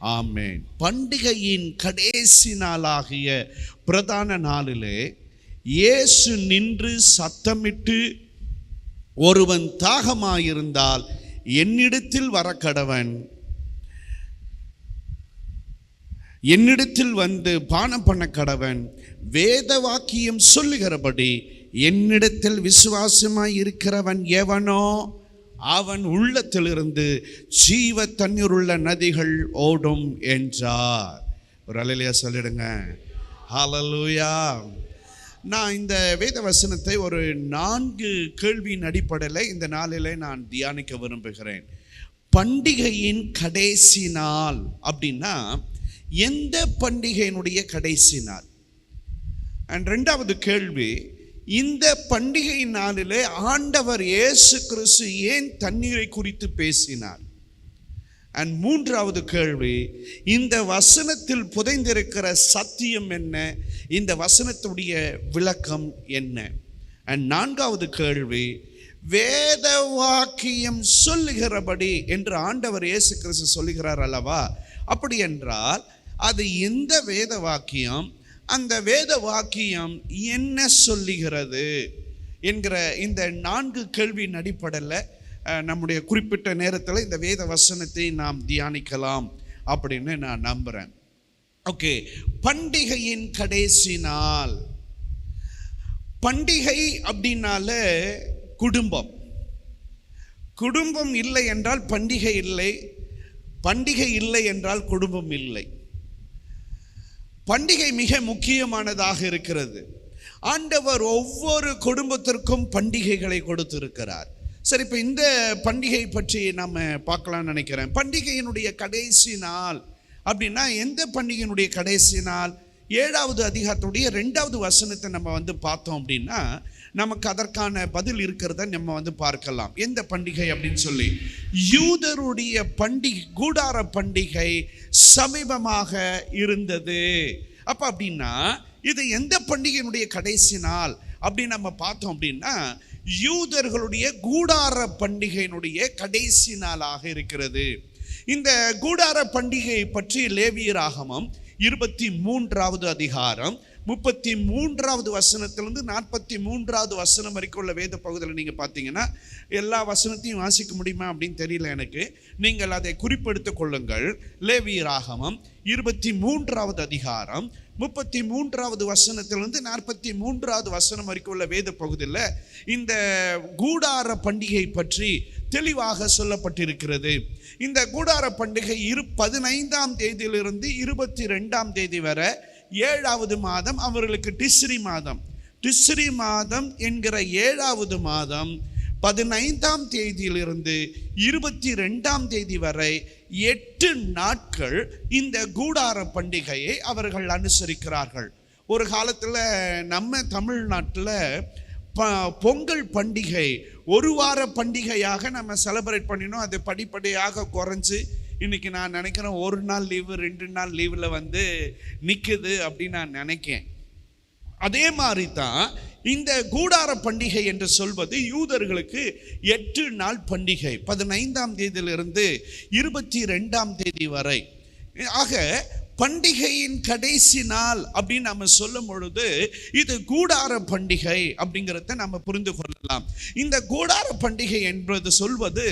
ஆமென். பண்டிகையின் கடைசி நாளாகிய பிரதான நாளிலே இயேசு நின்று சத்தமிட்டு, ஒருவன் தாகமாயிருந்தால் என்னிடத்தில் வரக்கடவன், என்னிடத்தில் வந்து பானம் பண்ண கடவன், வேத வாக்கியம் சொல்லுகிறபடி என்னிடத்தில் விசுவாசமாய் இருக்கிறவன் எவனோ அவன் உள்ளத்திலிருந்து ஜீவ தண்ணீர் உள்ள நதிகள் ஓடும் என்றார். ஒரு அல்லேலூயா சொல்லிடுங்க. ஹல்லேலூயா. நான் இந்த வேத வசனத்தை ஒரு 4 கேள்வியின் அடிப்படையில் இந்த நாளில் நான் தியானிக்க விரும்புகிறேன். பண்டிகையின் கடைசி நாள் அப்படின்னா எந்த பண்டிகையினுடைய கடைசி நாள்? அண்ட் 2வது கேள்வி, இந்த பண்டிகை நாளிலே ஆண்டவர் இயேசு கிறிஸ்து ஏன் தண்ணீரை குறித்து பேசினார்? அண்ட் 3வது கேள்வி, இந்த வசனத்தில் புதைந்திருக்கிற சத்தியம் என்ன? இந்த வசனத்துடைய விளக்கம் என்ன? அண்ட் 4வது கேள்வி, வேத வாக்கியம் சொல்லுகிறபடி என்று ஆண்டவர் இயேசு கிறிஸ்து சொல்லுகிறார் அல்லவா? அப்படி என்றால் அது எந்த வேத வாக்கியம்? அந்த வேத வாக்கியம் என்ன சொல்லுகிறது என்கிற இந்த 4 கேள்வியின் அடிப்படையில் நம்முடைய குறிப்பிட்ட நேரத்தில் இந்த வேத வசனத்தை நாம் தியானிக்கலாம் அப்படின்னு நான் நம்புகிறேன். ஓகே, பண்டிகையின் கடைசி நாள். பண்டிகை அப்படின்னால குடும்பம். குடும்பம் இல்லை என்றால் பண்டிகை இல்லை, பண்டிகை இல்லை என்றால் குடும்பம் இல்லை. பண்டிகை மிக முக்கியமானதாக இருக்கிறது. ஆண்டவர் ஒவ்வொரு குடும்பத்திற்கும் பண்டிகைகளை கொடுத்திருக்கிறார். சரி, இப்போ இந்த பண்டிகை பற்றி நம்ம பார்க்கலாம்னு நினைக்கிறேன். பண்டிகையினுடைய கடைசி நாள் அப்படின்னா எந்த பண்டிகையினுடைய கடைசி நாள்? 7வது அதிகாரத்துடைய 2வது வசனத்தை நம்ம பார்த்தோம் அப்படின்னா நமக்கு அதற்கான பதில் இருக்கிறத நம்ம பார்க்கலாம். எந்த பண்டிகை அப்படின்னு சொல்லி, யூதருடைய பண்டிகை, கூடார பண்டிகை சமீபமாக இருந்தது. அப்ப அப்படின்னா இது எந்த பண்டிகையினுடைய கடைசி நாள் அப்படின்னு நம்ம பார்த்தோம் அப்படின்னா யூதர்களுடைய கூடார பண்டிகையினுடைய கடைசி நாளாக இருக்கிறது. இந்த கூடார பண்டிகை பற்றி லேவியராகமம் 23வது அதிகாரம் 33வது வசனத்திலிருந்து 43வது வசனம் வரைக்கும் உள்ள வேத பகுதியில் நீங்கள் பார்த்தீங்கன்னா, எல்லா வசனத்தையும் வாசிக்க முடியுமா அப்படின்னு தெரியல எனக்கு, நீங்கள் அதை குறிப்பெடுத்துக் கொள்ளுங்கள். லேவியராகமம் 23வது அதிகாரம் 33வது வசனத்திலிருந்து 43வது வசனம் வரைக்கும் உள்ள வேத பகுதியில் இந்த கூடார பண்டிகை பற்றி தெளிவாக சொல்லப்பட்டிருக்கிறது. இந்த கூடார பண்டிகை 15ஆம் தேதியிலிருந்து 22ஆம் தேதி வரை 7வது மாதம் அவர்களுக்கு டிஸ்ரி மாதம். டிஸ்ரி மாதம் என்கிற 7வது மாதம் 15ஆம் தேதியிலிருந்து 22ஆம் தேதி வரை 8 நாட்கள் இந்த கூடார பண்டிகையை அவர்கள் அனுசரிக்கிறார்கள். ஒரு காலத்தில் நம்ம தமிழ்நாட்டில் பொங்கல் பண்டிகை ஒரு வார பண்டிகையாக நம்ம செலிப்ரேட் பண்ணினோம். அது படிப்படியாக குறைஞ்சு இன்னைக்கு நான் நினைக்கிறேன் 1 நாள் லீவு 2 நாள் லீவில் நிற்குது அப்படின்னு நான் நினைக்கிறேன். அதே மாதிரி தான் இந்த கூடார பண்டிகை என்று சொல்வது யூதர்களுக்கு 8 நாள் பண்டிகை, 15ஆம் தேதியிலிருந்து 22ஆம் தேதி வரை. ஆக பண்டிகையின் கடைசி நாள் அப்படின்னு நம்ம சொல்லும் பொழுது இது கூடார பண்டிகை அப்படிங்கிறத நம்ம புரிந்து கொள்ளலாம். இந்த கூடார பண்டிகை என்பது சொல்வது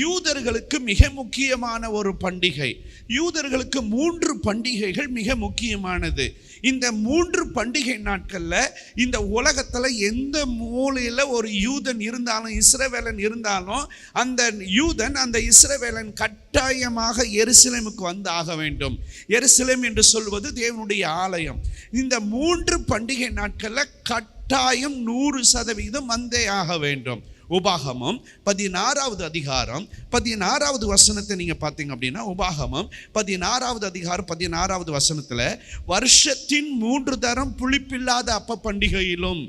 யூதர்களுக்கு மிக முக்கியமான ஒரு பண்டிகை. யூதர்களுக்கு 3 பண்டிகைகள் மிக முக்கியமானது. இந்த 3 பண்டிகை நாட்களில் இந்த உலகத்தில் எந்த மூலையில் ஒரு யூதன் இருந்தாலும், இஸ்ரவேலன் இருந்தாலும், அந்த யூதன் அந்த இஸ்ரவேலன் கட்டாயமாக எருசலேமுக்கு வந்து ஆக வேண்டும். எருசலேம் என்று சொல்வது தேவனுடைய ஆலயம். இந்த 3 பண்டிகை நாட்களில் கட்டாயம் 100% வந்தே ஆக வேண்டும். உபாகமம் 16வது அதிகாரம் 16வது வசனத்தை நீங்கள் பார்த்தீங்க அப்படின்னா, உபாகமம் 16வது அதிகாரம் 16வது வசனத்தில், வருஷத்தின் 3 தரம் புளிப்பில்லாத அப்ப பண்டிகையிலும்,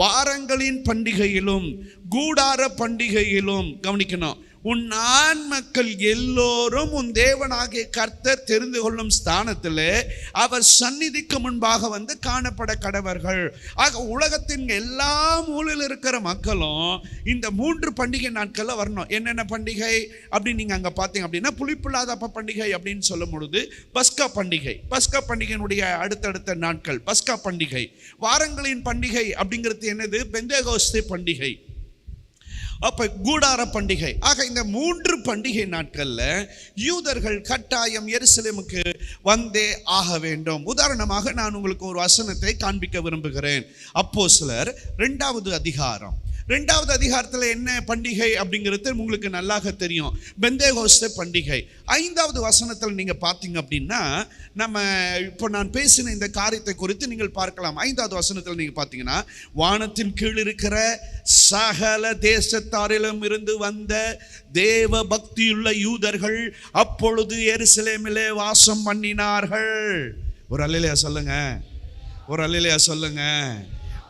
வாரங்களின் பண்டிகையிலும், கூடார பண்டிகையிலும், கவனிக்கணும், உன் ஆண் மக்கள் எல்லோரும் உன் தேவனாகிய கர்த்தர் தெரிந்து கொள்ளும் ஸ்தானத்திலே அவர் சந்நிதிக்கு முன்பாக வந்து காணப்பட கடவர்கள். ஆக உலகத்தின் எல்லா மூலையில் இருக்கிற மக்களும் இந்த 3 பண்டிகை நாட்கள்ல வரணும். என்னென்ன பண்டிகை அப்படின்னு நீங்க அங்க பார்த்தீங்க அப்படின்னா, புளிப்பில்லாத அப்ப பண்டிகை அப்படின்னு சொல்லும் பொழுது பஸ்கா பண்டிகை, பஸ்கா பண்டிகையினுடைய அடுத்தடுத்த நாட்கள் பஸ்கா பண்டிகை. வாரங்களின் பண்டிகை அப்படிங்கிறது என்னது? பெந்தேகோஸ்தே பண்டிகை, அப்ப கூடார பண்டிகை. ஆக இந்த 3 பண்டிகை நாட்கள்ல யூதர்கள் கட்டாயம் எருசலேமுக்கு வந்தே ஆக வேண்டும். உதாரணமாக நான் உங்களுக்கு ஒரு வசனத்தை காண்பிக்க விரும்புகிறேன். அப்போஸ்தலர் 2வது அதிகாரம். 2வது அதிகாரத்தில் என்ன பண்டிகை அப்படிங்கிறது உங்களுக்கு நல்லாக தெரியும், பெந்தேகோஸ்தே பண்டிகை. 5வது வசனத்தில் நீங்க பார்த்தீங்க அப்படின்னா, நம்ம இப்போ நான் பேசின இந்த காரியத்தை குறித்து நீங்கள் பார்க்கலாம். 5வது வசனத்தில் நீங்க பார்த்தீங்கன்னா, வானத்தின் கீழ் இருக்கிற சகல தேசத்தாரிலும் இருந்து வந்த தேவ பக்தியுள்ள யூதர்கள் அப்பொழுது எருசலேமிலே வாசம் பண்ணினார்கள். ஒரு அல்லேலூயா சொல்லுங்க, ஒரு அல்லேலூயா சொல்லுங்க.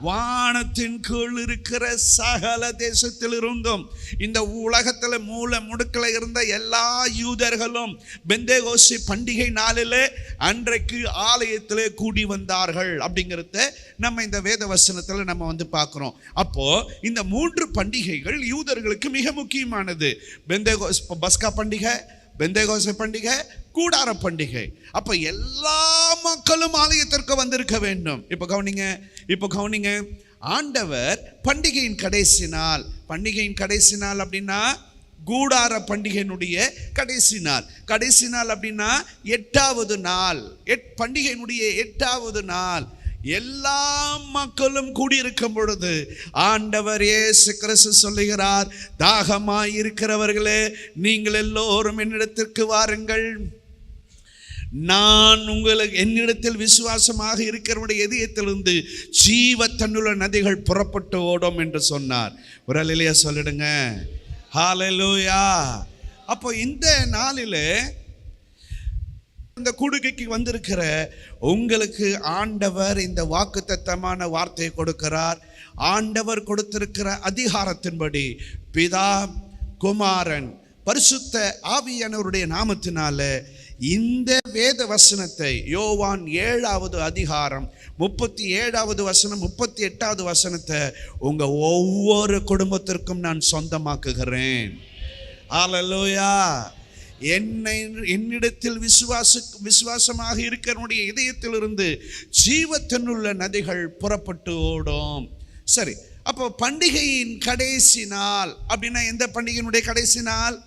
வானத்தின் கீழ் இருக்கிற சகல தேசத்தில் இருந்தும், இந்த உலகத்தில் மூல முடுக்கில் இருந்த எல்லா யூதர்களும் பெந்தேகோஸ்தே பண்டிகை நாளிலே அன்றைக்கு ஆலயத்திலே கூடி வந்தார்கள் அப்படிங்கிறத நம்ம இந்த வேத வசனத்தில் நம்ம வந்து பார்க்குறோம். அப்போ இந்த 3 பண்டிகைகள் யூதர்களுக்கு மிக முக்கியமானது. பஸ்கா பண்டிகை, பெந்தேகோஸ்தே பண்டிகை, கூடார பண்டிகை. அப்ப எல்லா மக்களும் ஆலயத்திற்கு வந்திருக்க வேண்டும். இப்ப கவனிங்க, ஆண்டவர் பண்டிகையின் கடைசி நாள், பண்டிகையின் கடைசி நாள் அப்படின்னா கூடார பண்டிகையினுடைய கடைசி நாள். கடைசி நாள் அப்படின்னா 8வது நாள், பண்டிகையினுடைய 8வது நாள். எல்லா மக்களும் கூடியிருக்கும் பொழுது ஆண்டவர் இயேசு கிறிஸ்து சொல்லுகிறார், தாகமாய் இருக்கிறவர்களே நீங்கள் எல்லோரும் என்னிடத்திற்கு வாருங்கள், நான் உங்களுக்கு என்னிடத்தில் விசுவாசமாக இருக்கிறவருடைய இதயத்திலிருந்து ஜீவ தண்ணுள்ள நதிகள் புறப்பட்டு ஓடும் என்று சொன்னார். ஒரு அல்லேலூயா சொல்லிடுங்க, ஹல்லேலூயா. அப்போ இந்த நாளிலே இந்த கூடுகைக்கு வந்திருக்கிற உங்களுக்கு ஆண்டவர் இந்த வாக்குத்தத்தமான வார்த்தையை கொடுக்கிறார். ஆண்டவர் கொடுத்திருக்கிற அதிகாரத்தின்படி பிதா, குமாரன், பரிசுத்த ஆவியானவருடைய நாமத்தினால இந்த வேத வசனத்தை யோவான் 7வது அதிகாரம் 37வது வசனம் 38வது வசனத்தை உங்க ஒவ்வொரு குடும்பத்திற்கும் நான் சொந்தமாக்குகிறேன். ஹல்லேலூயா. என்னிடத்தில் விசுவாசமாக இருக்கிறவனுடைய இதயத்திலிருந்து ஜீவத்தன்னுள்ள நதிகள் புறப்பட்டு ஓடும். சரி, அப்போ பண்டிகையின் கடைசி நாள் அப்படின்னா எந்த பண்டிகையினுடைய கடைசி நாள்?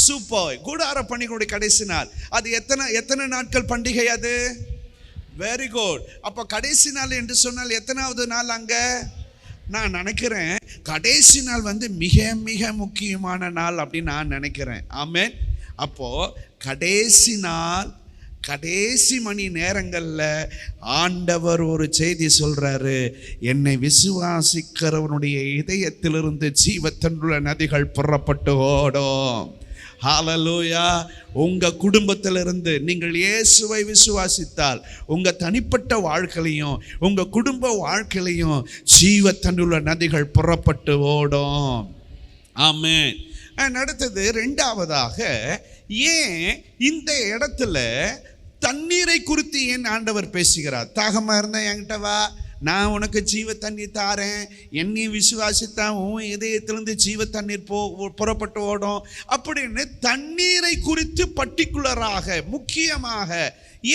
சூப்பர், கூடார பண்டிகையுடைய கடைசி நாள். அது எத்தனை நாட்கள் பண்டிகை? அது வெரி குட். அப்போ கடைசி நாள் என்று சொன்னால் எத்தனாவது நாள் அங்க? நான் நினைக்கிறேன் கடைசி நாள் வந்து மிக மிக முக்கியமான நாள் அப்படின்னு நான் நினைக்கிறேன். ஆமென். அப்போ கடைசி நாள், கடைசி மணி நேரங்களில் ஆண்டவர் ஒரு செய்தி சொல்றாரு, என்னை விசுவாசிக்கிறவனுடைய இதயத்திலிருந்து ஜீவத்தன்னுள்ள நதிகள் புறப்பட்டு ஓடும். ஹல்லேலூயா. உங்க குடும்பத்திலிருந்து நீங்கள் இயேசுவை விசுவாசித்தால் உங்க தனிப்பட்ட வாழ்க்கையிலையும் உங்க குடும்ப வாழ்க்கையிலையும் ஜீவத்தன்னுள்ள நதிகள் புறப்பட்டு ஓடும். ஆமென். அடுத்தது 2வதாக, ஏன் இந்த இடத்துல தண்ணீரை குறித்து ஏன் ஆண்டவர் பேசுகிறார்? தாகமா இருந்தா என்கிட்ட வா, நான் உனக்கு ஜீவ தண்ணீர் தாரேன், என்னை விசுவாசித்தான் உன் இதயத்திலிருந்து ஜீவ தண்ணீர் புறப்பட்டு ஓடும் அப்படின்னு தண்ணீரை குறித்து பர்டிகுலராக முக்கியமாக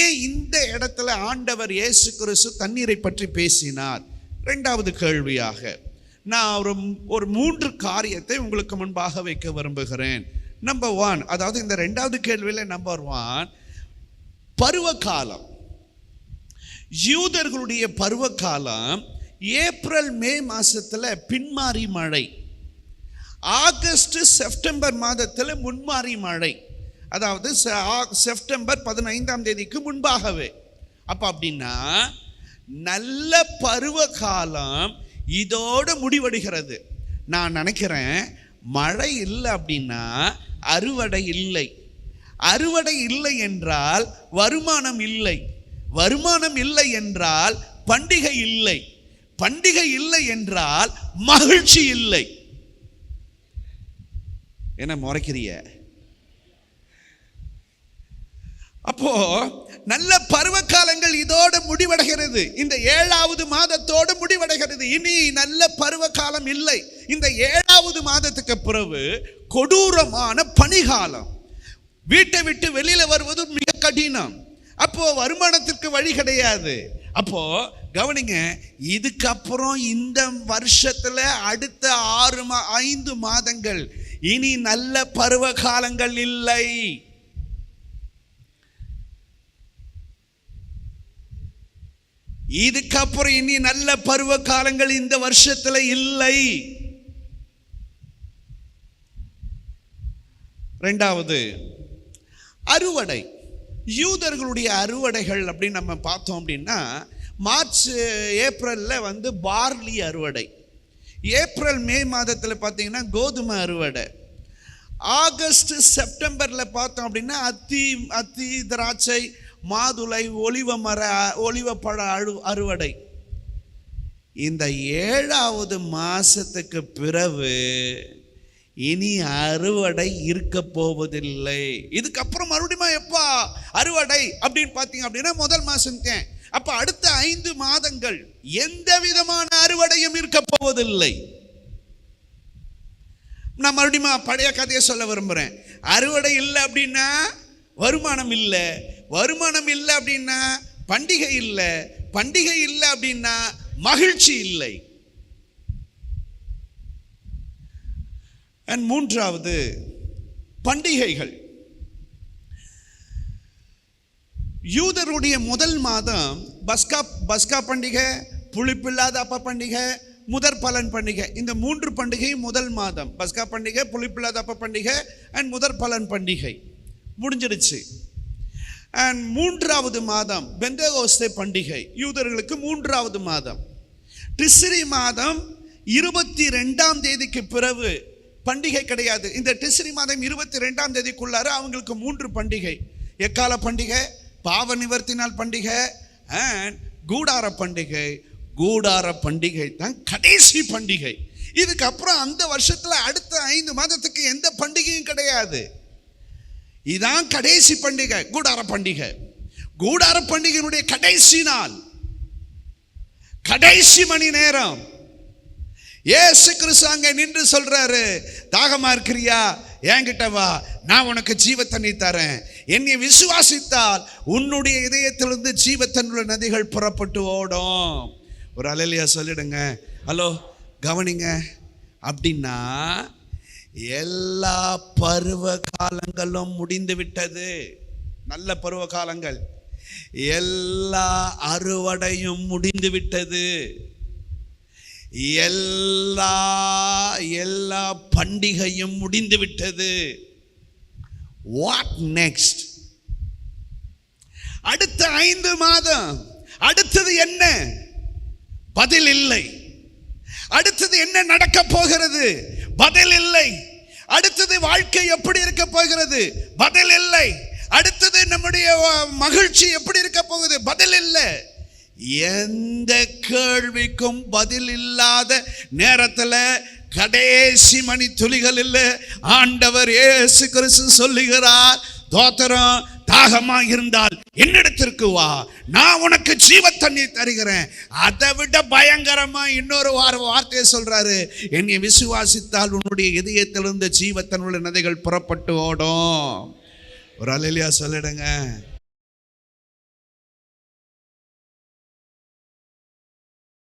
ஏன் இந்த இடத்துல ஆண்டவர் இயேசு கிறிஸ்து தண்ணீரை பற்றி பேசினார்? 2வது கேள்வியாக நான் ஒரு 3 காரியத்தை உங்களுக்கு முன்பாக வைக்க விரும்புகிறேன். நம்பர் 1, அதாவது இந்த 2வது கேள்வியில் நம்பர் 1, பருவ காலம். யூதர்களுடைய பருவ காலம் ஏப்ரல் மே மாசத்துல பின்மாறி மழை, ஆகஸ்ட் செப்டம்பர் மாதத்தில் முன்மாறி மழை, அதாவது செப்டம்பர் 15ஆம் தேதிக்கு முன்பாகவே. அப்படின்னா நல்ல பருவ காலம் இதோடு முடிவடைகிறது. நான் நினைக்கிறேன் மழை இல்லை அப்படின்னா அறுவடை இல்லை, அறுவடை இல்லை என்றால் வருமானம் இல்லை, வருமானம் இல்லை என்றால் பண்டிகை இல்லை, பண்டிகை இல்லை என்றால் மகிழ்ச்சி இல்லை. என்ன முறைக்கிறிய? அப்போ நல்ல பருவ காலங்கள் இதோடு முடிவடைகிறது. இந்த 7வது மாதத்தோடு முடிவடைகிறது. இனி நல்ல பருவ காலம் இல்லை. இந்த 7வது மாதத்துக்கு பிறகு கொடூரமான பனிகாலம். வீட்டை விட்டு வெளியில வருவது மிக கடினம். அப்போ வருமானத்திற்கு வழி கிடையாது. அப்போ கவனிங்க, இதுக்கப்புறம் இந்த வருஷத்துல அடுத்த 5 மாதங்கள் இனி நல்ல பருவ காலங்கள் இல்லை. இதுக்கப்புறம் இனி நல்ல பருவ காலங்கள் இந்த வருஷத்துல இல்லை. 2வது அறுவடை. யூதர்களுடைய அறுவடைகள் அப்படின்னு நம்ம பார்த்தோம் அப்படின்னா, மார்ச் ஏப்ரல்ல பார்லி அறுவடை, ஏப்ரல் மே மாதத்தில் பார்த்தீங்கன்னா கோதுமை அறுவடை, ஆகஸ்ட் செப்டம்பர்ல பார்த்தோம் அப்படின்னா அத்தி திராட்சை மாதுளை ஒலிவப்பழ அறுவடை. இந்த 7வது மாசத்துக்கு பிறகு இனி அறுவடை இருக்க போவதில்லை. இதுக்கப்புறம் மறுபடியும் எப்பா அறுவடை அப்படின்னு பார்த்தீங்க அப்படின்னா முதல் மாசம் தான். அப்ப அடுத்த 5 மாதங்கள் எந்த விதமான அறுவடையும் இருக்க போவதில்லை. நான் மறுபடியும் பழைய கதையை சொல்ல விரும்புறேன். அறுவடை இல்லை அப்படின்னா வருமானம் இல்லை, வருமானம் இல்லை அப்படின்னா பண்டிகை இல்லை, பண்டிகை இல்லை அப்படின்னா மகிழ்ச்சி இல்லை. 3வது பண்டிகைகள். யூதருடைய முதல் மாதம் பஸ்கா பண்டிகை, புளிப்பில்லாத அப்ப பண்டிகை, முதற் பலன் பண்டிகை. இந்த 3 பண்டிகை முதல் மாதம். பஸ்கா பண்டிகை, புளிப்பில்லாத அப்ப பண்டிகை அண்ட் முதற் பலன் பண்டிகை முடிஞ்சிடுச்சு. அண்ட் 3வது மாதம் பெந்தேகோஸ்தே பண்டிகை, யூதர்களுக்கு 3வது மாதம். டிஸ்ரி மாதம் 22ஆம் தேதிக்கு பிறகு பண்டிகை கிடையாது. இந்த டிஸ்ரி மாதம் 22ஆம் தேதிக்குள்ளார அவங்களுக்கு 3 பண்டிகை: எக்கால பண்டிகை, பாவ நிவர்த்தி நாள் பண்டிகை அண்ட் கூடார பண்டிகை. கூடார பண்டிகை தான் கடைசி பண்டிகை. இதுக்கப்புறம் அந்த வருஷத்துல அடுத்த 5 மாதத்துக்கு எந்த பண்டிகையும் கிடையாது. இதான் கடைசி பண்டிகை, கூடார பண்டிகை. கூடார பண்டிகையினுடைய கடைசி நாள், கடைசி மணி நேரம் இயேசு கிறிஸ்து அங்கே நின்று சொல்றாரு, தாகமா இருக்கிறியா, என்கிட்ட வா, நான் உனக்கு ஜீவ தண்ணீர் தரேன். என்னை விசுவாசித்தால் உன்னுடைய இதயத்திலிருந்து ஜீவ தண்ணீர் நதிகள் புறப்பட்டு ஓடும். ஒரு அல்லேலூயா சொல்லிடுங்க. ஹலோ கவனிங்க. அப்படின்னா எல்லா பருவ காலங்களும் முடிந்து விட்டது. நல்ல பருவ காலங்கள், எல்லா அறுவடையும் முடிந்து விட்டது. எல்லா பண்டிகையும் முடிந்து விட்டது. What next? அடுத்த 5 மாதம் அடுத்தது என்ன? பதில் இல்லை. அடுத்தது என்ன நடக்க போகிறது? பதில் இல்லை. அடுத்தது வாழ்க்கை எப்படி இருக்க போகிறது? பதில் இல்லை. அடுத்தது நம்முடைய மகிழ்ச்சி எப்படி இருக்க போகுது? பதில் இல்லை. எந்த கேள்விக்கும் பதில் இல்லாத நேரத்தில், கடைசி மணி துளிகளில் ஆண்டவர் இயேசு கிறிஸ்து சொல்லுகிறார், தோத்திரம், தாகமா இருந்தால் என்னிடத்திற்கு வா, நான் உனக்கு ஜீவ தண்ணீர் தருகிறேன். அதை விட பயங்கரமா இன்னொரு வார்த்தையை சொல்றாரு, என்னை விசுவாசித்தால் உன்னுடைய இதயத்திலிருந்து ஜீவ தண்ணீர் நதிகள் புறப்பட்டு ஓடும். ஒரு அல்லேலூயா சொல்லிடுங்க.